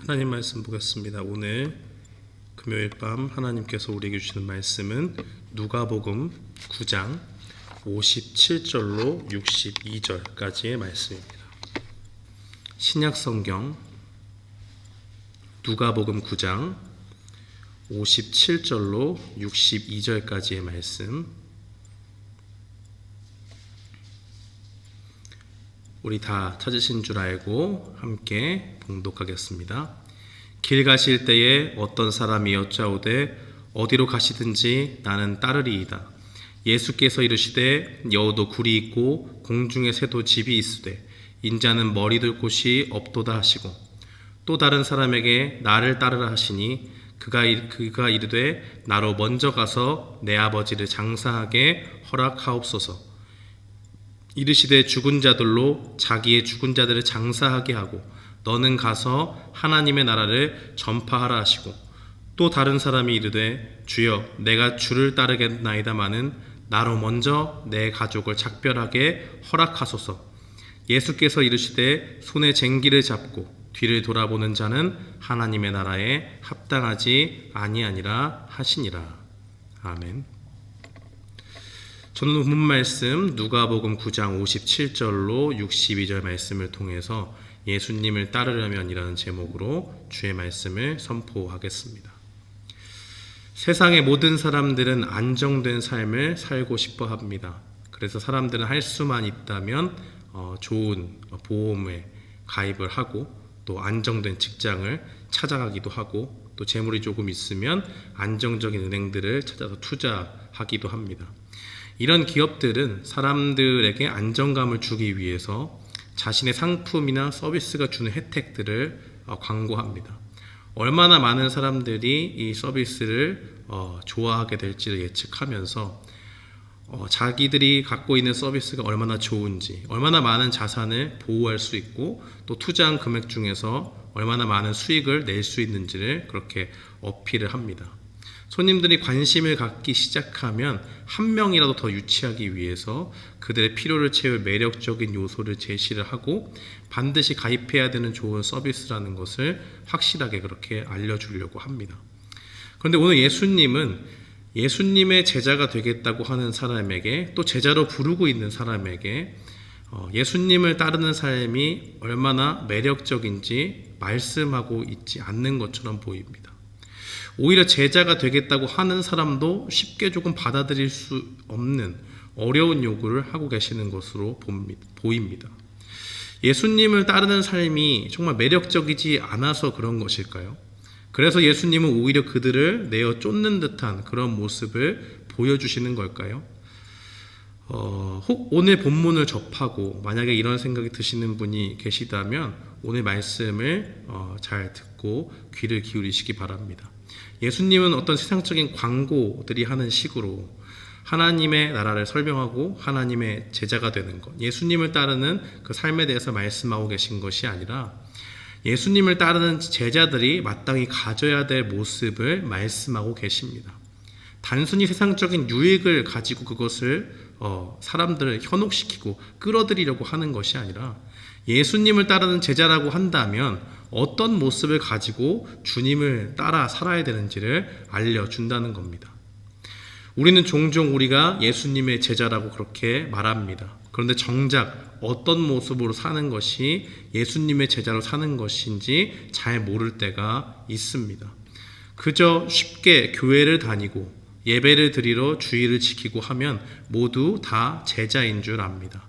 하나님 말씀 보겠습니다. 오늘 금요일 밤 하나님께서 우리에게 주시는 말씀은 누가복음 9장 57절로 62절까지의 말씀입니다. 신약성경 누가복음 9장 57절로 62절까지의 말씀, 우리 다 찾으신 줄 알고 함께 봉독하겠습니다. 길 가실 때에 어떤 사람이 여짜오되 어디로 가시든지 나는 따르리이다. 예수께서 이르시되 여우도 굴이 있고 공중의 새도 집이 있으되 인자는 머리 둘 곳이 없도다 하시고, 또 다른 사람에게 나를 따르라 하시니 그가 이르되 나로 먼저 가서 내 아버지를 장사하게 허락하옵소서. 이르시되 죽은 자들로 자기의 죽은 자들을 장사하게 하고 너는 가서 하나님의 나라를 전파하라 하시고, 또 다른 사람이 이르되 주여 내가 주를 따르겠나이다마는 나로 먼저 내 가족을 작별하게 허락하소서. 예수께서 이르시되 손에 쟁기를 잡고 뒤를 돌아보는 자는 하나님의 나라에 합당하지 아니하니라 하시니라. 아멘. 저는 본문 말씀 누가복음 9장 57절로 62절 말씀을 통해서 예수님을 따르려면이라는 제목으로 주의 말씀을 선포하겠습니다. 세상의 모든 사람들은 안정된 삶을 살고 싶어 합니다. 그래서 사람들은 할 수만 있다면 좋은 보험에 가입을 하고 또 안정된 직장을 찾아가기도 하고, 또 재물이 조금 있으면 안정적인 은행들을 찾아서 투자하기도 합니다. 이런 기업들은 사람들에게 안정감을 주기 위해서 자신의 상품이나 서비스가 주는 혜택들을 광고합니다. 얼마나 많은 사람들이 이 서비스를 좋아하게 될지를 예측하면서 자기들이 갖고 있는 서비스가 얼마나 좋은지, 얼마나 많은 자산을 보호할 수 있고 또 투자한 금액 중에서 얼마나 많은 수익을 낼 수 있는지를 그렇게 어필을 합니다. 손님들이 관심을 갖기 시작하면 한 명이라도 더 유치하기 위해서 그들의 필요를 채울 매력적인 요소를 제시를 하고 반드시 가입해야 되는 좋은 서비스라는 것을 확실하게 그렇게 알려주려고 합니다. 그런데 오늘 예수님은 예수님의 제자가 되겠다고 하는 사람에게, 또 제자로 부르고 있는 사람에게 예수님을 따르는 삶이 얼마나 매력적인지 말씀하고 있지 않는 것처럼 보입니다. 오히려 제자가 되겠다고 하는 사람도 쉽게 조금 받아들일 수 없는 어려운 요구를 하고 계시는 것으로 보입니다. 예수님을 따르는 삶이 정말 매력적이지 않아서 그런 것일까요? 그래서 예수님은 오히려 그들을 내어 쫓는 듯한 그런 모습을 보여주시는 걸까요? 혹 오늘 본문을 접하고 만약에 이런 생각이 드시는 분이 계시다면 오늘 말씀을 잘 듣고 귀를 기울이시기 바랍니다. 예수님은 어떤 세상적인 광고들이 하는 식으로 하나님의 나라를 설명하고 하나님의 제자가 되는 것, 예수님을 따르는 그 삶에 대해서 말씀하고 계신 것이 아니라 예수님을 따르는 제자들이 마땅히 가져야 될 모습을 말씀하고 계십니다. 단순히 세상적인 유익을 가지고 그것을 사람들을 현혹시키고 끌어들이려고 하는 것이 아니라 예수님을 따르는 제자라고 한다면 어떤 모습을 가지고 주님을 따라 살아야 되는지를 알려준다는 겁니다. 우리는 종종 우리가 예수님의 제자라고 그렇게 말합니다. 그런데 정작 어떤 모습으로 사는 것이 예수님의 제자로 사는 것인지 잘 모를 때가 있습니다. 그저 쉽게 교회를 다니고 예배를 드리러 주의를 지키고 하면 모두 다 제자인 줄 압니다.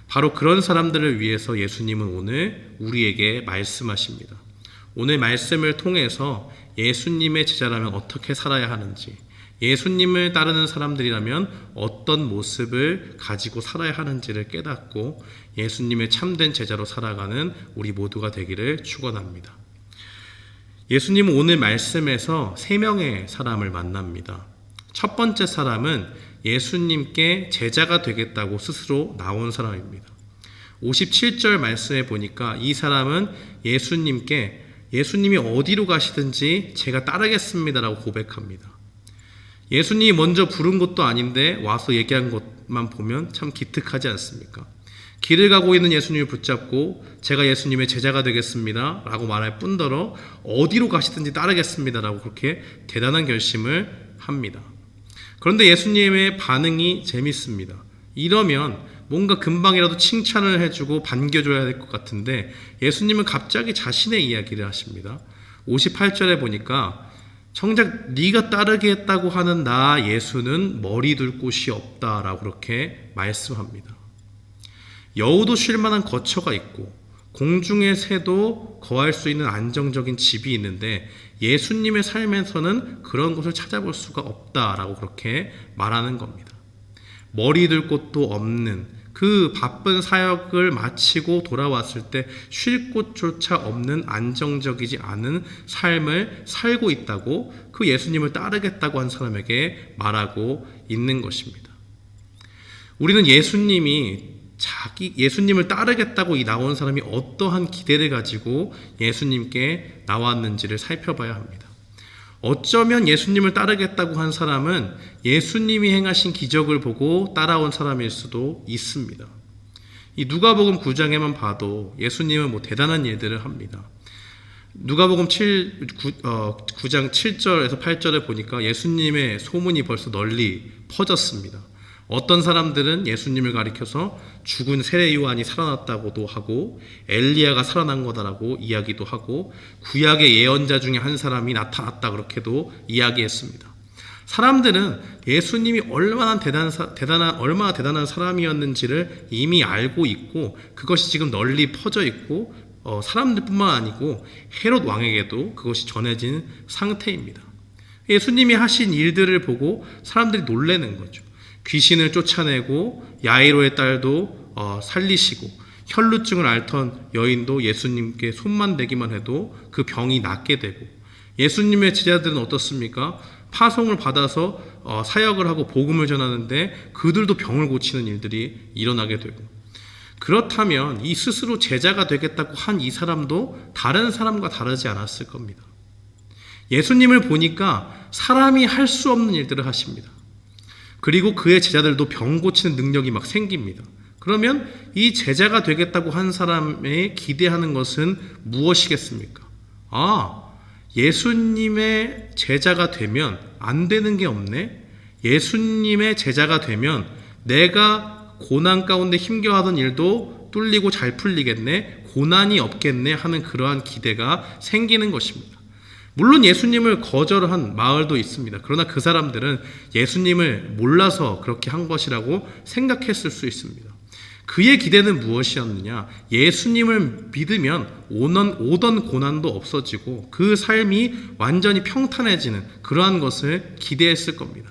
바로 그런 사람들을 위해서 예수님은 오늘 우리에게 말씀하십니다. 오늘 말씀을 통해서 예수님의 제자라면 어떻게 살아야 하는지, 예수님을 따르는 사람들이라면 어떤 모습을 가지고 살아야 하는지를 깨닫고 예수님의 참된 제자로 살아가는 우리 모두가 되기를 축원합니다. 예수님은 오늘 말씀에서 3명의 사람을 만납니다. 첫 번째 사람은 예수님께 제자가 되겠다고 스스로 나온 사람입니다. 57절 말씀에 보니까 이 사람은 예수님이 어디로 가시든지 제가 따르겠습니다라고 고백합니다. 예수님이 먼저 부른 것도 아닌데 와서 얘기한 것만 보면 참 기특하지 않습니까? 길을 가고 있는 예수님을 붙잡고 제가 예수님의 제자가 되겠습니다 라고 말할 뿐더러 어디로 가시든지 따르겠습니다 라고 그렇게 대단한 결심을 합니다. 그런데 예수님의 반응이 재밌습니다. 이러면 뭔가 금방이라도 칭찬을 해주고 반겨줘야 될 것 같은데 예수님은 갑자기 자신의 이야기를 하십니다. 58절에 보니까 정작 네가 따르게 했다고 하는 나 예수는 머리 둘 곳이 없다라고 그렇게 말씀합니다. 여우도 쉴 만한 거처가 있고 공중의 새도 거할 수 있는 안정적인 집이 있는데 예수님의 삶에서는 그런 곳을 찾아볼 수가 없다라고 그렇게 말하는 겁니다. 머리 둘 곳도 없는 그 바쁜 사역을 마치고 돌아왔을 때 쉴 곳조차 없는 안정적이지 않은 삶을 살고 있다고 그 예수님을 따르겠다고 한 사람에게 말하고 있는 것입니다. 우리는 예수님을 따르겠다고 나온 사람이 어떠한 기대를 가지고 예수님께 나왔는지를 살펴봐야 합니다. 어쩌면 예수님을 따르겠다고 한 사람은 예수님이 행하신 기적을 보고 따라온 사람일 수도 있습니다. 이 누가복음 9장에만 봐도 예수님은 대단한 일들을 합니다. 누가복음 9장 7절에서 8절에 보니까 예수님의 소문이 벌써 널리 퍼졌습니다. 어떤 사람들은 예수님을 가리켜서 죽은 세례 요한이 살아났다고도 하고 엘리야가 살아난 거다라고 이야기도 하고 구약의 예언자 중에 한 사람이 나타났다 그렇게도 이야기했습니다. 사람들은 예수님이 얼마나 대단한 사람이었는지를 이미 알고 있고 그것이 지금 널리 퍼져 있고 사람들뿐만 아니고 헤롯 왕에게도 그것이 전해진 상태입니다. 예수님이 하신 일들을 보고 사람들이 놀라는 거죠. 귀신을 쫓아내고 야이로의 딸도 살리시고 혈루증을 앓던 여인도 예수님께 손만 대기만 해도 그 병이 낫게 되고 예수님의 제자들은 어떻습니까? 파송을 받아서 사역을 하고 복음을 전하는데 그들도 병을 고치는 일들이 일어나게 되고 그렇다면 이 스스로 제자가 되겠다고 한 이 사람도 다른 사람과 다르지 않았을 겁니다. 예수님을 보니까 사람이 할 수 없는 일들을 하십니다. 그리고 그의 제자들도 병 고치는 능력이 막 생깁니다. 그러면 이 제자가 되겠다고 한 사람의 기대하는 것은 무엇이겠습니까? 예수님의 제자가 되면 안 되는 게 없네? 예수님의 제자가 되면 내가 고난 가운데 힘겨워하던 일도 뚫리고 잘 풀리겠네? 고난이 없겠네? 하는 그러한 기대가 생기는 것입니다. 물론 예수님을 거절한 마을도 있습니다. 그러나 그 사람들은 예수님을 몰라서 그렇게 한 것이라고 생각했을 수 있습니다. 그의 기대는 무엇이었느냐? 예수님을 믿으면 오던 고난도 없어지고 그 삶이 완전히 평탄해지는 그러한 것을 기대했을 겁니다.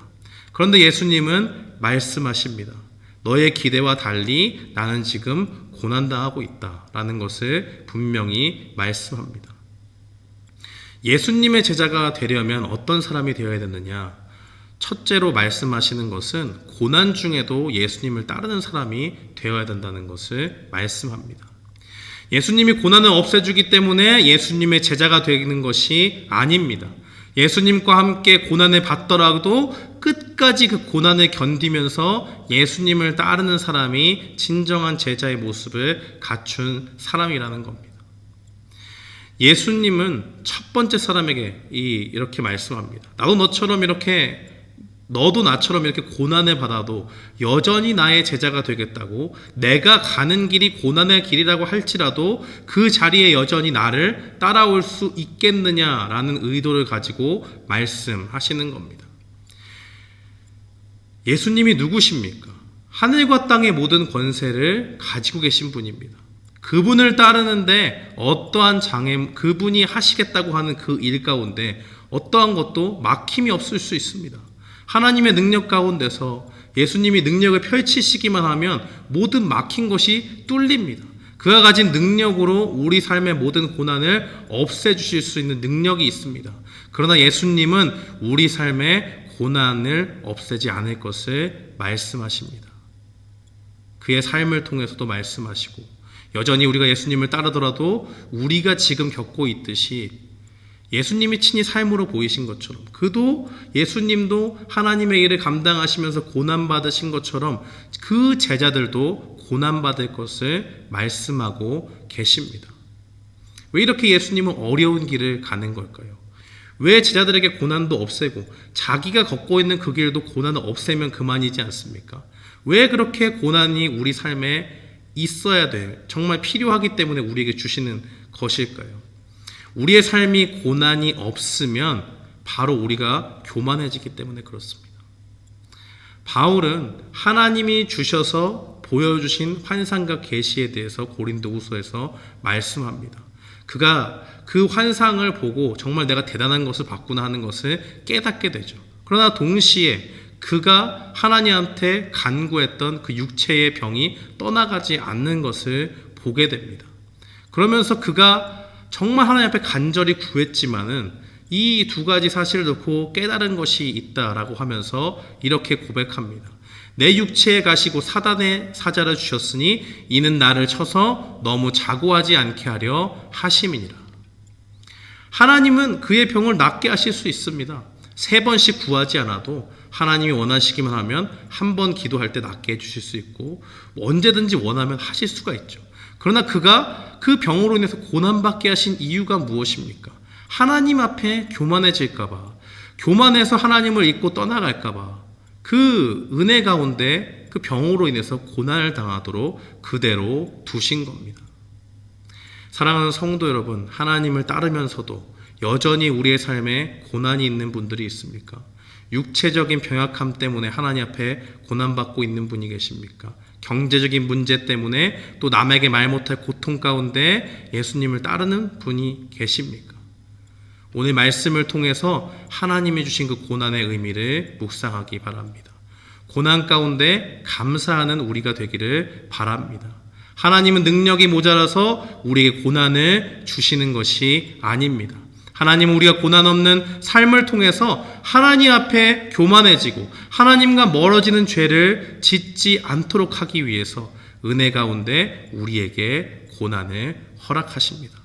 그런데 예수님은 말씀하십니다. 너의 기대와 달리 나는 지금 고난당하고 있다라는 것을 분명히 말씀합니다. 예수님의 제자가 되려면 어떤 사람이 되어야 되느냐? 첫째로 말씀하시는 것은 고난 중에도 예수님을 따르는 사람이 되어야 된다는 것을 말씀합니다. 예수님이 고난을 없애주기 때문에 예수님의 제자가 되는 것이 아닙니다. 예수님과 함께 고난을 받더라도 끝까지 그 고난을 견디면서 예수님을 따르는 사람이 진정한 제자의 모습을 갖춘 사람이라는 겁니다. 예수님은 첫 번째 사람에게 이렇게 말씀합니다. 너도 나처럼 이렇게 고난을 받아도 여전히 나의 제자가 되겠다고 내가 가는 길이 고난의 길이라고 할지라도 그 자리에 여전히 나를 따라올 수 있겠느냐라는 의도를 가지고 말씀하시는 겁니다. 예수님이 누구십니까? 하늘과 땅의 모든 권세를 가지고 계신 분입니다. 그분을 따르는데 그분이 하시겠다고 하는 그 일 가운데 어떠한 것도 막힘이 없을 수 있습니다. 하나님의 능력 가운데서 예수님이 능력을 펼치시기만 하면 모든 막힌 것이 뚫립니다. 그가 가진 능력으로 우리 삶의 모든 고난을 없애주실 수 있는 능력이 있습니다. 그러나 예수님은 우리 삶의 고난을 없애지 않을 것을 말씀하십니다. 그의 삶을 통해서도 말씀하시고 여전히 우리가 예수님을 따르더라도 우리가 지금 겪고 있듯이 예수님이 친히 삶으로 보이신 것처럼 예수님도 하나님의 일을 감당하시면서 고난받으신 것처럼 그 제자들도 고난받을 것을 말씀하고 계십니다. 왜 이렇게 예수님은 어려운 길을 가는 걸까요? 왜 제자들에게 고난도 없애고 자기가 걷고 있는 그 길도 고난을 없애면 그만이지 않습니까? 왜 그렇게 고난이 우리 삶에 있어야 돼? 정말 필요하기 때문에 우리에게 주시는 것일까요? 우리의 삶이 고난이 없으면 바로 우리가 교만해지기 때문에 그렇습니다. 바울은 하나님이 주셔서 보여주신 환상과 계시에 대해서 고린도후서에서 말씀합니다. 그가 그 환상을 보고 정말 내가 대단한 것을 봤구나 하는 것을 깨닫게 되죠. 그러나 동시에 그가 하나님한테 간구했던 그 육체의 병이 떠나가지 않는 것을 보게 됩니다. 그러면서 그가 정말 하나님 앞에 간절히 구했지만은 이 두 가지 사실을 놓고 깨달은 것이 있다라고 하면서 이렇게 고백합니다. 내 육체에 가시고 사단의 사자를 주셨으니 이는 나를 쳐서 너무 자고하지 않게 하려 하심이니라. 하나님은 그의 병을 낫게 하실 수 있습니다. 3번씩 구하지 않아도 하나님이 원하시기만 하면 한 번 기도할 때 낫게 해주실 수 있고 언제든지 원하면 하실 수가 있죠. 그러나 그가 그 병으로 인해서 고난받게 하신 이유가 무엇입니까? 하나님 앞에 교만해질까봐, 교만해서 하나님을 잊고 떠나갈까봐 그 은혜 가운데 그 병으로 인해서 고난을 당하도록 그대로 두신 겁니다. 사랑하는 성도 여러분, 하나님을 따르면서도 여전히 우리의 삶에 고난이 있는 분들이 있습니까? 육체적인 병약함 때문에 하나님 앞에 고난받고 있는 분이 계십니까? 경제적인 문제 때문에 또 남에게 말 못할 고통 가운데 예수님을 따르는 분이 계십니까? 오늘 말씀을 통해서 하나님이 주신 그 고난의 의미를 묵상하기 바랍니다. 고난 가운데 감사하는 우리가 되기를 바랍니다. 하나님은 능력이 모자라서 우리에게 고난을 주시는 것이 아닙니다. 하나님은 우리가 고난 없는 삶을 통해서 하나님 앞에 교만해지고 하나님과 멀어지는 죄를 짓지 않도록 하기 위해서 은혜 가운데 우리에게 고난을 허락하십니다.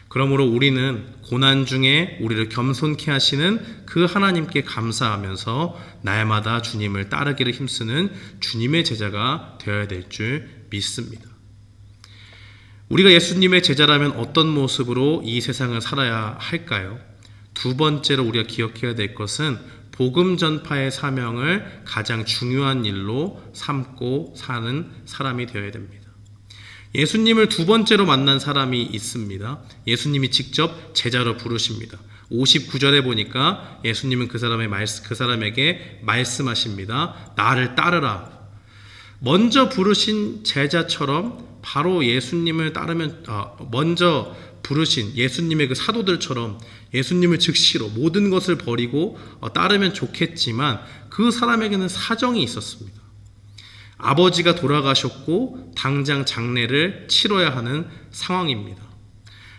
그러므로 우리는 고난 중에 우리를 겸손케 하시는 그 하나님께 감사하면서 날마다 주님을 따르기를 힘쓰는 주님의 제자가 되어야 될 줄 믿습니다. 우리가 예수님의 제자라면 어떤 모습으로 이 세상을 살아야 할까요? 두 번째로 우리가 기억해야 될 것은 복음 전파의 사명을 가장 중요한 일로 삼고 사는 사람이 되어야 됩니다. 예수님을 두 번째로 만난 사람이 있습니다. 예수님이 직접 제자로 부르십니다. 59절에 보니까 예수님은 그 사람에게 말씀하십니다. 나를 따르라. 먼저 부르신 제자처럼 바로 예수님을 따르면 먼저 부르신 예수님의 그 사도들처럼 예수님을 즉시로 모든 것을 버리고 따르면 좋겠지만 그 사람에게는 사정이 있었습니다. 아버지가 돌아가셨고 당장 장례를 치러야 하는 상황입니다.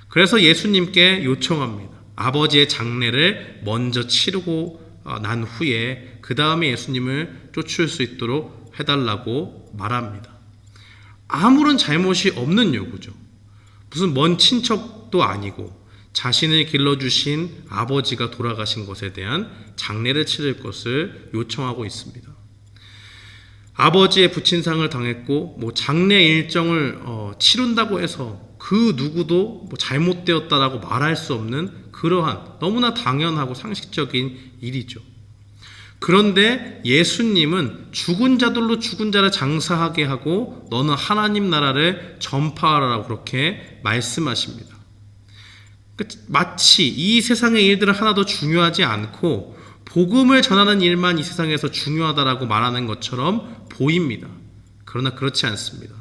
그래서 예수님께 요청합니다. 아버지의 장례를 먼저 치르고 난 후에 그 다음에 예수님을 쫓을 수 있도록 해달라고 말합니다. 아무런 잘못이 없는 요구죠. 무슨 먼 친척도 아니고 자신을 길러주신 아버지가 돌아가신 것에 대한 장례를 치를 것을 요청하고 있습니다. 아버지의 부친상을 당했고 장례 일정을 치른다고 해서 그 누구도 잘못되었다라고 말할 수 없는 그러한 너무나 당연하고 상식적인 일이죠. 그런데 예수님은 죽은 자들로 죽은 자를 장사하게 하고 너는 하나님 나라를 전파하라고 그렇게 말씀하십니다. 마치 이 세상의 일들은 하나도 중요하지 않고 복음을 전하는 일만 이 세상에서 중요하다라고 말하는 것처럼 보입니다. 그러나 그렇지 않습니다.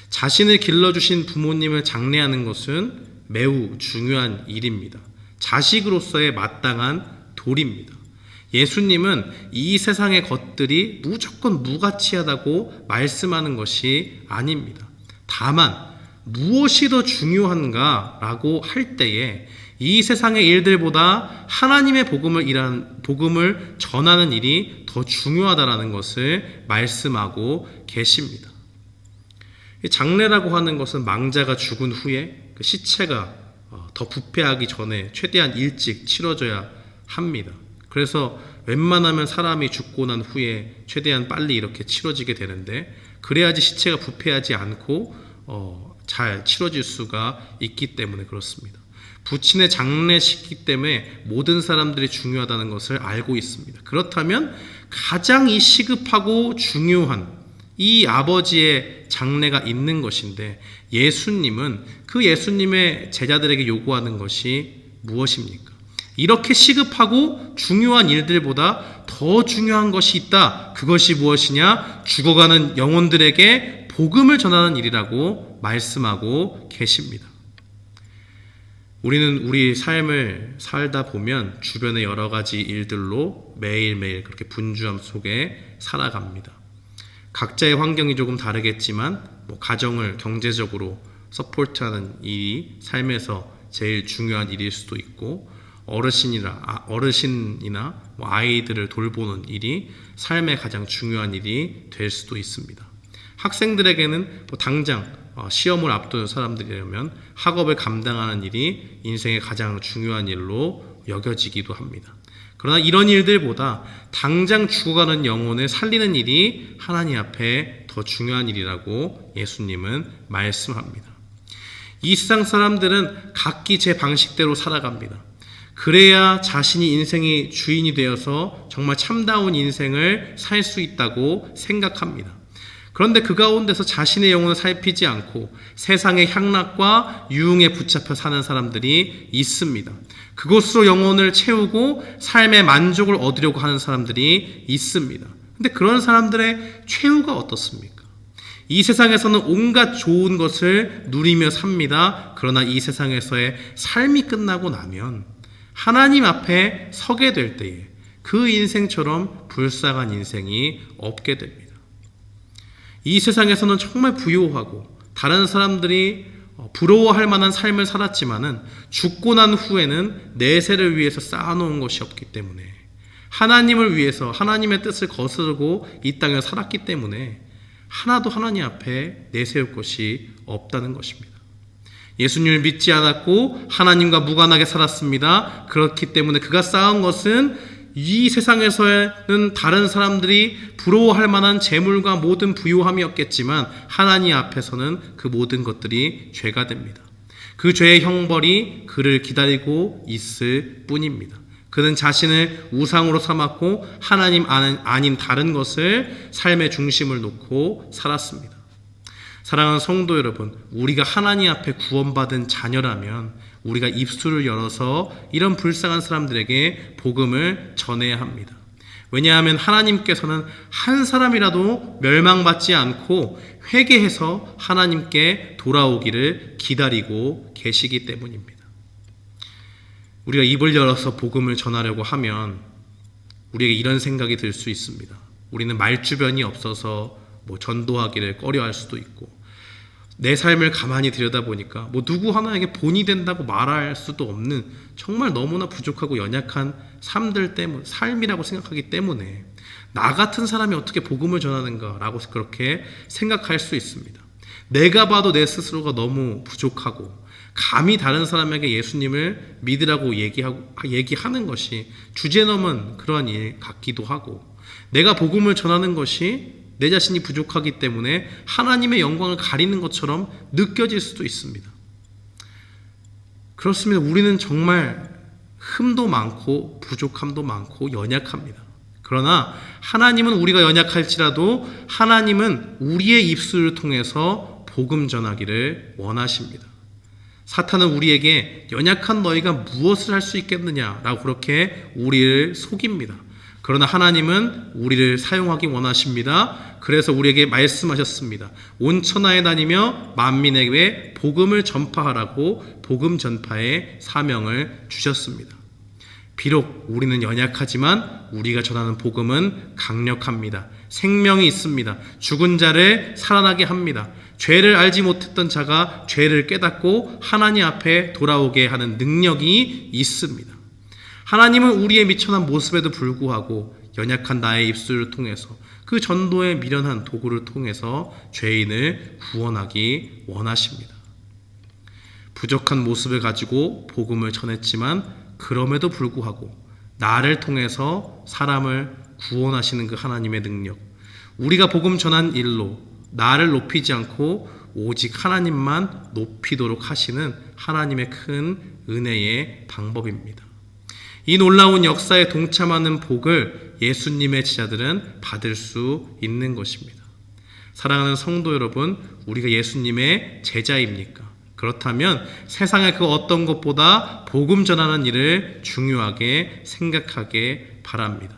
자신을 길러주신 부모님을 장례하는 것은 매우 중요한 일입니다. 자식으로서의 마땅한 도리입니다. 예수님은 이 세상의 것들이 무조건 무가치하다고 말씀하는 것이 아닙니다. 다만 무엇이 더 중요한가라고 할 때에 이 세상의 일들보다 하나님의 복음을 전하는 일이 더 중요하다라는 것을 말씀하고 계십니다. 장례라고 하는 것은 망자가 죽은 후에 그 시체가 더 부패하기 전에 최대한 일찍 치러져야 합니다. 그래서 웬만하면 사람이 죽고 난 후에 최대한 빨리 이렇게 치러지게 되는데 그래야지 시체가 부패하지 않고 잘 치러질 수가 있기 때문에 그렇습니다. 부친의 장례식이기 때문에 모든 사람들이 중요하다는 것을 알고 있습니다. 그렇다면 가장 이 시급하고 중요한 이 아버지의 장례가 있는 것인데 예수님은 그 예수님의 제자들에게 요구하는 것이 무엇입니까? 이렇게 시급하고 중요한 일들보다 더 중요한 것이 있다. 그것이 무엇이냐? 죽어가는 영혼들에게 복음을 전하는 일이라고 말씀하고 계십니다. 우리는 우리 삶을 살다 보면 주변의 여러 가지 일들로 매일매일 그렇게 분주함 속에 살아갑니다. 각자의 환경이 조금 다르겠지만 가정을 경제적으로 서포트하는 일이 삶에서 제일 중요한 일일 수도 있고 어르신이나 아이들을 돌보는 일이 삶의 가장 중요한 일이 될 수도 있습니다. 학생들에게는 당장 시험을 앞두는 사람들이라면 학업을 감당하는 일이 인생의 가장 중요한 일로 여겨지기도 합니다. 그러나 이런 일들보다 당장 죽어가는 영혼을 살리는 일이 하나님 앞에 더 중요한 일이라고 예수님은 말씀합니다. 이 세상 사람들은 각기 제 방식대로 살아갑니다. 그래야 자신이 인생의 주인이 되어서 정말 참다운 인생을 살 수 있다고 생각합니다. 그런데 그 가운데서 자신의 영혼을 살피지 않고 세상의 향락과 유흥에 붙잡혀 사는 사람들이 있습니다. 그것으로 영혼을 채우고 삶의 만족을 얻으려고 하는 사람들이 있습니다. 근데 그런 사람들의 최후가 어떻습니까? 이 세상에서는 온갖 좋은 것을 누리며 삽니다. 그러나 이 세상에서의 삶이 끝나고 나면 하나님 앞에 서게 될 때에 그 인생처럼 불쌍한 인생이 없게 됩니다. 이 세상에서는 정말 부유하고 다른 사람들이 부러워할 만한 삶을 살았지만은 죽고 난 후에는 내세를 위해서 쌓아놓은 것이 없기 때문에 하나님을 위해서 하나님의 뜻을 거스르고 이 땅을 살았기 때문에 하나도 하나님 앞에 내세울 것이 없다는 것입니다. 예수님을 믿지 않았고 하나님과 무관하게 살았습니다. 그렇기 때문에 그가 쌓은 것은 이 세상에서는 다른 사람들이 부러워할 만한 재물과 모든 부유함이었겠지만 하나님 앞에서는 그 모든 것들이 죄가 됩니다. 그 죄의 형벌이 그를 기다리고 있을 뿐입니다. 그는 자신을 우상으로 삼았고 하나님 아닌 다른 것을 삶의 중심을 놓고 살았습니다. 사랑하는 성도 여러분, 우리가 하나님 앞에 구원받은 자녀라면 우리가 입술을 열어서 이런 불쌍한 사람들에게 복음을 전해야 합니다. 왜냐하면 하나님께서는 한 사람이라도 멸망받지 않고 회개해서 하나님께 돌아오기를 기다리고 계시기 때문입니다. 우리가 입을 열어서 복음을 전하려고 하면 우리에게 이런 생각이 들 수 있습니다. 우리는 말주변이 없어서 전도하기를 꺼려할 수도 있고 내 삶을 가만히 들여다보니까 누구 하나에게 본이 된다고 말할 수도 없는 정말 너무나 부족하고 연약한 삶이라고 생각하기 때문에 나 같은 사람이 어떻게 복음을 전하는가라고 그렇게 생각할 수 있습니다. 내가 봐도 내 스스로가 너무 부족하고 감히 다른 사람에게 예수님을 믿으라고 얘기하는 것이 주제넘은 그러한 일 같기도 하고 내가 복음을 전하는 것이 내 자신이 부족하기 때문에 하나님의 영광을 가리는 것처럼 느껴질 수도 있습니다. 그렇습니다. 우리는 정말 흠도 많고 부족함도 많고 연약합니다. 그러나 하나님은 우리가 연약할지라도 하나님은 우리의 입술을 통해서 복음 전하기를 원하십니다. 사탄은 우리에게 연약한 너희가 무엇을 할 수 있겠느냐라고 그렇게 우리를 속입니다. 그러나 하나님은 우리를 사용하기 원하십니다. 그래서 우리에게 말씀하셨습니다. 온 천하에 다니며 만민에게 복음을 전파하라고 복음 전파의 사명을 주셨습니다. 비록 우리는 연약하지만 우리가 전하는 복음은 강력합니다. 생명이 있습니다. 죽은 자를 살아나게 합니다. 죄를 알지 못했던 자가 죄를 깨닫고 하나님 앞에 돌아오게 하는 능력이 있습니다. 하나님은 우리의 미천한 모습에도 불구하고 연약한 나의 입술을 통해서 그 전도에 미련한 도구를 통해서 죄인을 구원하기 원하십니다. 부족한 모습을 가지고 복음을 전했지만 그럼에도 불구하고 나를 통해서 사람을 구원하시는 그 하나님의 능력, 우리가 복음 전한 일로 나를 높이지 않고 오직 하나님만 높이도록 하시는 하나님의 큰 은혜의 방법입니다. 이 놀라운 역사에 동참하는 복을 예수님의 제자들은 받을 수 있는 것입니다. 사랑하는 성도 여러분, 우리가 예수님의 제자입니까? 그렇다면 세상의 그 어떤 것보다 복음 전하는 일을 중요하게 생각하게 바랍니다.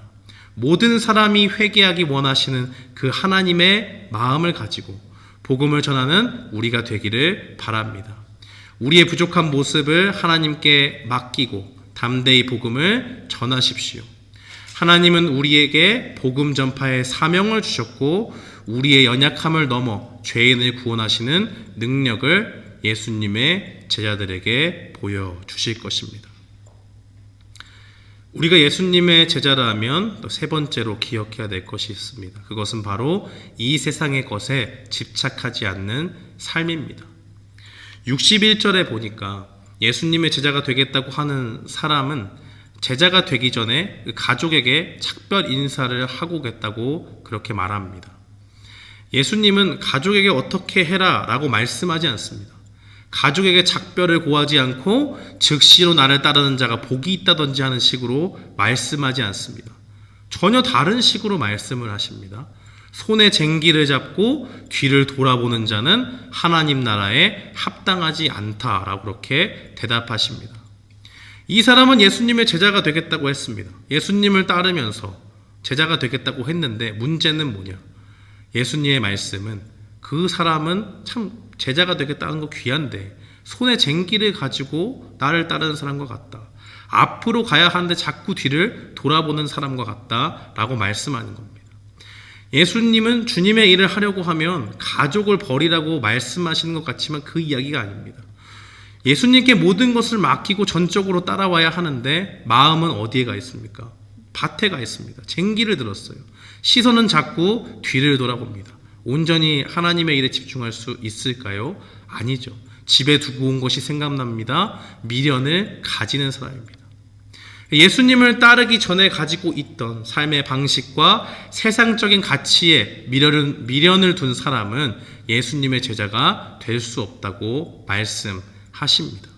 모든 사람이 회개하기 원하시는 그 하나님의 마음을 가지고 복음을 전하는 우리가 되기를 바랍니다. 우리의 부족한 모습을 하나님께 맡기고 담대히 복음을 전하십시오. 하나님은 우리에게 복음 전파의 사명을 주셨고 우리의 연약함을 넘어 죄인을 구원하시는 능력을 예수님의 제자들에게 보여주실 것입니다. 우리가 예수님의 제자라면 또 세 번째로 기억해야 될 것이 있습니다. 그것은 바로 이 세상의 것에 집착하지 않는 삶입니다. 61절에 보니까 예수님의 제자가 되겠다고 하는 사람은 제자가 되기 전에 가족에게 작별 인사를 하고 겠다고 그렇게 말합니다. 예수님은 가족에게 어떻게 해라 라고 말씀하지 않습니다. 가족에게 작별을 고하지 않고 즉시로 나를 따르는 자가 복이 있다든지 하는 식으로 말씀하지 않습니다. 전혀 다른 식으로 말씀을 하십니다. 손에 쟁기를 잡고 뒤를 돌아보는 자는 하나님 나라에 합당하지 않다라고 그렇게 대답하십니다. 이 사람은 예수님의 제자가 되겠다고 했습니다. 예수님을 따르면서 제자가 되겠다고 했는데 문제는 뭐냐? 예수님의 말씀은 그 사람은 참 제자가 되겠다는 거 귀한데 손에 쟁기를 가지고 나를 따르는 사람과 같다. 앞으로 가야 하는데 자꾸 뒤를 돌아보는 사람과 같다라고 말씀하는 겁니다. 예수님은 주님의 일을 하려고 하면 가족을 버리라고 말씀하시는 것 같지만 그 이야기가 아닙니다. 예수님께 모든 것을 맡기고 전적으로 따라와야 하는데 마음은 어디에 가 있습니까? 밭에 가 있습니다. 쟁기를 들었어요. 시선은 자꾸 뒤를 돌아봅니다. 온전히 하나님의 일에 집중할 수 있을까요? 아니죠. 집에 두고 온 것이 생각납니다. 미련을 가지는 사람입니다. 예수님을 따르기 전에 가지고 있던 삶의 방식과 세상적인 가치에 미련을 둔 사람은 예수님의 제자가 될 수 없다고 말씀하십니다.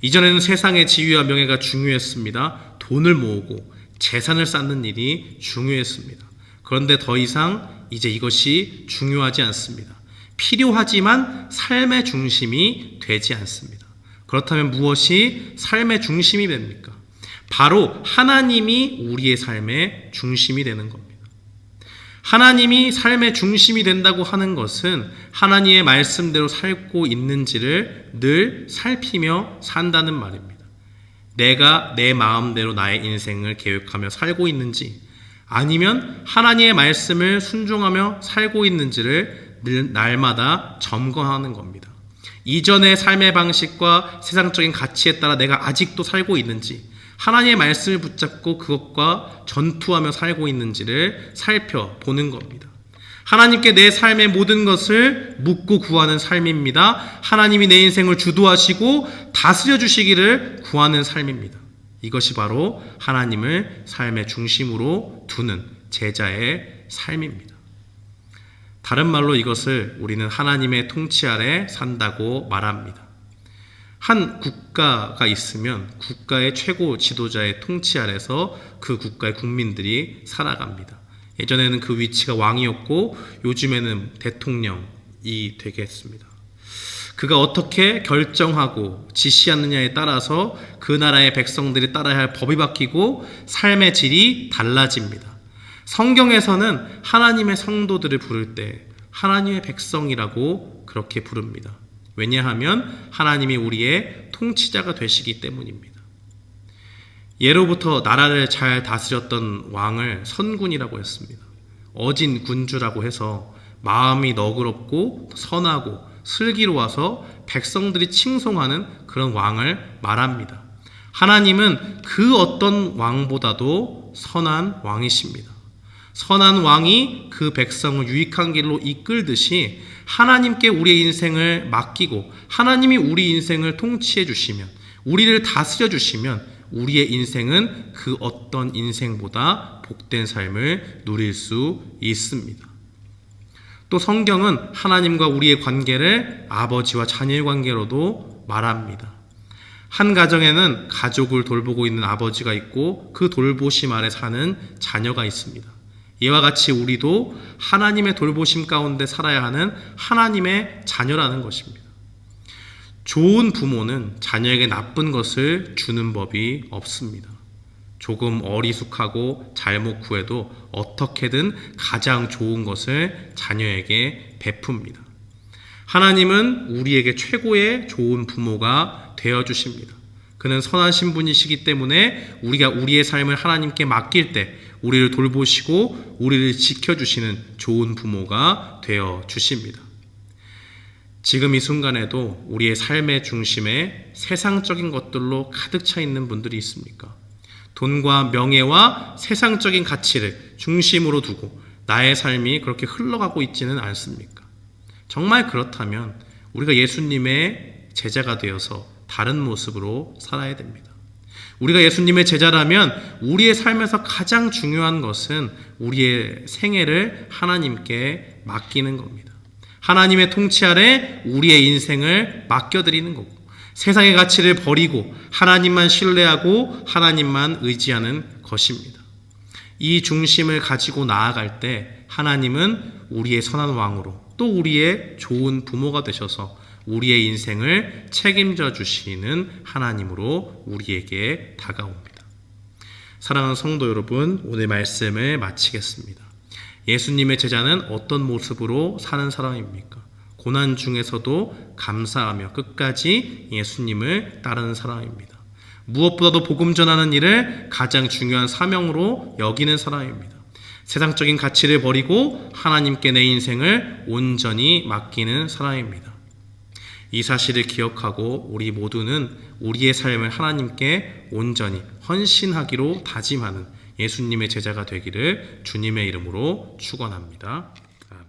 이전에는 세상의 지위와 명예가 중요했습니다. 돈을 모으고 재산을 쌓는 일이 중요했습니다. 그런데 더 이상 이제 이것이 중요하지 않습니다. 필요하지만 삶의 중심이 되지 않습니다. 그렇다면 무엇이 삶의 중심이 됩니까? 바로 하나님이 우리의 삶의 중심이 되는 겁니다. 하나님이 삶의 중심이 된다고 하는 것은 하나님의 말씀대로 살고 있는지를 늘 살피며 산다는 말입니다. 내가 내 마음대로 나의 인생을 계획하며 살고 있는지 아니면 하나님의 말씀을 순종하며 살고 있는지를 늘 날마다 점검하는 겁니다. 이전의 삶의 방식과 세상적인 가치에 따라 내가 아직도 살고 있는지 하나님의 말씀을 붙잡고 그것과 전투하며 살고 있는지를 살펴보는 겁니다. 하나님께 내 삶의 모든 것을 묻고 구하는 삶입니다. 하나님이 내 인생을 주도하시고 다스려 주시기를 구하는 삶입니다. 이것이 바로 하나님을 삶의 중심으로 두는 제자의 삶입니다. 다른 말로 이것을 우리는 하나님의 통치 아래 산다고 말합니다. 한 국가가 있으면 국가의 최고 지도자의 통치 아래서 그 국가의 국민들이 살아갑니다. 예전에는 그 위치가 왕이었고 요즘에는 대통령이 되겠습니다. 그가 어떻게 결정하고 지시하느냐에 따라서 그 나라의 백성들이 따라야 할 법이 바뀌고 삶의 질이 달라집니다. 성경에서는 하나님의 성도들을 부를 때 하나님의 백성이라고 그렇게 부릅니다. 왜냐하면 하나님이 우리의 통치자가 되시기 때문입니다. 예로부터 나라를 잘 다스렸던 왕을 선군이라고 했습니다. 어진 군주라고 해서 마음이 너그럽고 선하고 슬기로워서 백성들이 칭송하는 그런 왕을 말합니다. 하나님은 그 어떤 왕보다도 선한 왕이십니다. 선한 왕이 그 백성을 유익한 길로 이끌듯이 하나님께 우리의 인생을 맡기고 하나님이 우리 인생을 통치해 주시면 우리를 다스려 주시면 우리의 인생은 그 어떤 인생보다 복된 삶을 누릴 수 있습니다. 또 성경은 하나님과 우리의 관계를 아버지와 자녀의 관계로도 말합니다. 한 가정에는 가족을 돌보고 있는 아버지가 있고 그 돌보심 아래 사는 자녀가 있습니다. 이와 같이 우리도 하나님의 돌보심 가운데 살아야 하는 하나님의 자녀라는 것입니다. 좋은 부모는 자녀에게 나쁜 것을 주는 법이 없습니다. 조금 어리숙하고 잘못 구해도 어떻게든 가장 좋은 것을 자녀에게 베풉니다. 하나님은 우리에게 최고의 좋은 부모가 되어주십니다. 그는 선하신 분이시기 때문에 우리가 우리의 삶을 하나님께 맡길 때 우리를 돌보시고 우리를 지켜주시는 좋은 부모가 되어주십니다. 지금 이 순간에도 우리의 삶의 중심에 세상적인 것들로 가득 차 있는 분들이 있습니까? 돈과 명예와 세상적인 가치를 중심으로 두고 나의 삶이 그렇게 흘러가고 있지는 않습니까? 정말 그렇다면 우리가 예수님의 제자가 되어서 다른 모습으로 살아야 됩니다. 우리가 예수님의 제자라면 우리의 삶에서 가장 중요한 것은 우리의 생애를 하나님께 맡기는 겁니다. 하나님의 통치 아래 우리의 인생을 맡겨드리는 거고 세상의 가치를 버리고 하나님만 신뢰하고 하나님만 의지하는 것입니다. 이 중심을 가지고 나아갈 때 하나님은 우리의 선한 왕으로 또 우리의 좋은 부모가 되셔서 우리의 인생을 책임져 주시는 하나님으로 우리에게 다가옵니다. 사랑하는 성도 여러분, 오늘 말씀을 마치겠습니다. 예수님의 제자는 어떤 모습으로 사는 사람입니까? 고난 중에서도 감사하며 끝까지 예수님을 따르는 사람입니다. 무엇보다도 복음 전하는 일을 가장 중요한 사명으로 여기는 사람입니다. 세상적인 가치를 버리고 하나님께 내 인생을 온전히 맡기는 사람입니다. 이 사실을 기억하고 우리 모두는 우리의 삶을 하나님께 온전히 헌신하기로 다짐하는 예수님의 제자가 되기를 주님의 이름으로 축원합니다. 아멘.